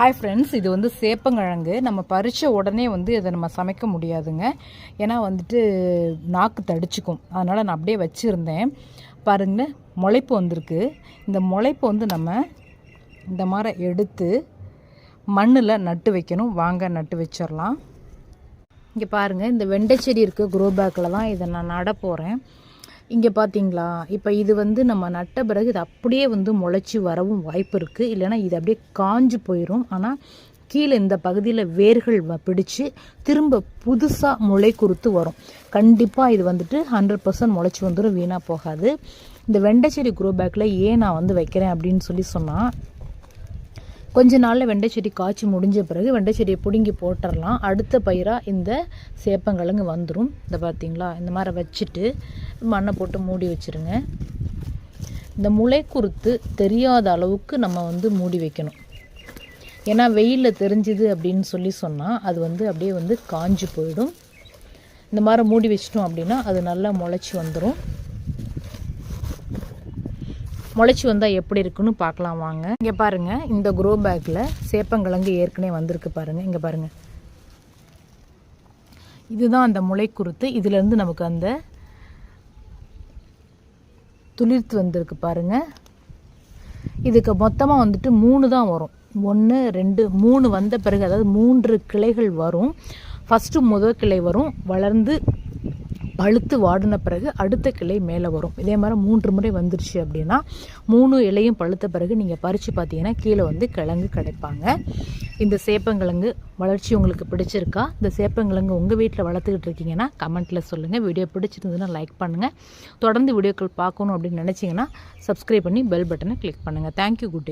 Hi friends, இது வந்து சேப்பங்கிழங்கு. நம்ம பறித்த உடனே வந்து இதை நம்ம சமைக்க முடியாதுங்க. ஏன்னா வந்துட்டு நாக்கு தடிச்சுக்கும். அதனால் நான் அப்படியே வச்சுருந்தேன். பாருங்கள், முளைப்பு வந்திருக்கு. இந்த முளைப்பு வந்து நம்ம இந்த மாதிரி எடுத்து மண்ணில் நட்டு வைக்கணும். வாங்க நட்டு வச்சிடலாம். இங்கே பாருங்கள், இந்த வெண்டை செடி இருக்குது. க்ரோ பேக்கில் தான் இதை நான் நட போகிறேன். இங்கே பார்த்தீங்களா, இப்போ இது வந்து நம்ம நட்ட பிறகு இது அப்படியே வந்து முளைச்சி வரவும் வாய்ப்பு இருக்குது. இல்லைனா இது அப்படியே காஞ்சு போயிடும். ஆனால் கீழே இந்த பகுதியில் வேர்கள் பிடிச்சி திரும்ப புதுசாக முளை குறுத்து வரும். கண்டிப்பாக இது வந்துட்டு 100% முளைச்சி வந்துடும், வீணாக போகாது. இந்த வெண்டை செடி க்ரோ பேக்கில் ஏன் நான் வந்து வைக்கிறேன் அப்படின்னு சொன்னால், கொஞ்ச நாளில் வெண்டை செடி காய்ச்சி முடிஞ்ச பிறகு வெண்டை செடியை பிடுங்கி போட்டுடலாம். அடுத்த பயிராக இந்த சேப்பங்கிழங்கு வந்துடும். இந்த பார்த்திங்களா, இந்த மாதிரி வச்சுட்டு மண்ணை போட்டு மூடி வச்சுருங்க. இந்த முளை குறுத்து தெரியாத அளவுக்கு நம்ம வந்து மூடி வைக்கணும். ஏன்னா வெயிலில் தெரிஞ்சுது அப்படின்னு சொன்னால் அது வந்து அப்படியே வந்து காஞ்சு போயிடும். இந்த மாதிரி மூடி வச்சிட்டோம் அப்படின்னா அது நல்லா முளைச்சி வந்துடும். முளைச்சி வந்தால் எப்படி இருக்குன்னு பார்க்கலாம் வாங்க. இங்கே பாருங்கள், இந்த க்ரோ பேக்கில் சேப்பங்கிழங்கு ஏற்கனவே வந்திருக்கு பாருங்கள். இங்கே பாருங்கள், இதுதான் அந்த முளை குறுத்து. இதிலேருந்து நமக்கு அந்த துளிர்த்து வந்திருக்கு பாருங்கள். இதுக்கு மொத்தமாக வந்துட்டு 3 தான் வரும். 1 2 3 வந்த பிறகு, அதாவது 3 கிளைகள் வரும். ஃபஸ்ட்டு முதல் கிளை வரும், வளர்ந்து பழுத்து வாடின பிறகு அடுத்த கிளை மேலே வரும். இதே மாதிரி 3 முறை வந்துருச்சு அப்படின்னா 3 இலையும் பழுத்த பிறகு நீங்கள் பறித்து பார்த்தீங்கன்னா கீழே வந்து கிழங்கு கிடைப்பாங்க. இந்த சேப்பங்கிழங்கு வளர்ச்சி உங்களுக்கு பிடிச்சிருக்கா? இந்த சேப்பங்கிழங்கு உங்கள் வீட்டில் வளர்த்துக்கிட்டு இருக்கீங்கன்னா கமெண்ட்டில் சொல்லுங்கள். வீடியோ பிடிச்சிருந்ததுன்னா லைக் பண்ணுங்கள். தொடர்ந்து வீடியோக்கள் பார்க்கணும் அப்படின்னு நினச்சிங்கன்னா சப்ஸ்கிரைப் பண்ணி பெல் பட்டனை கிளிக் பண்ணுங்கள். தேங்க்யூ. Good day.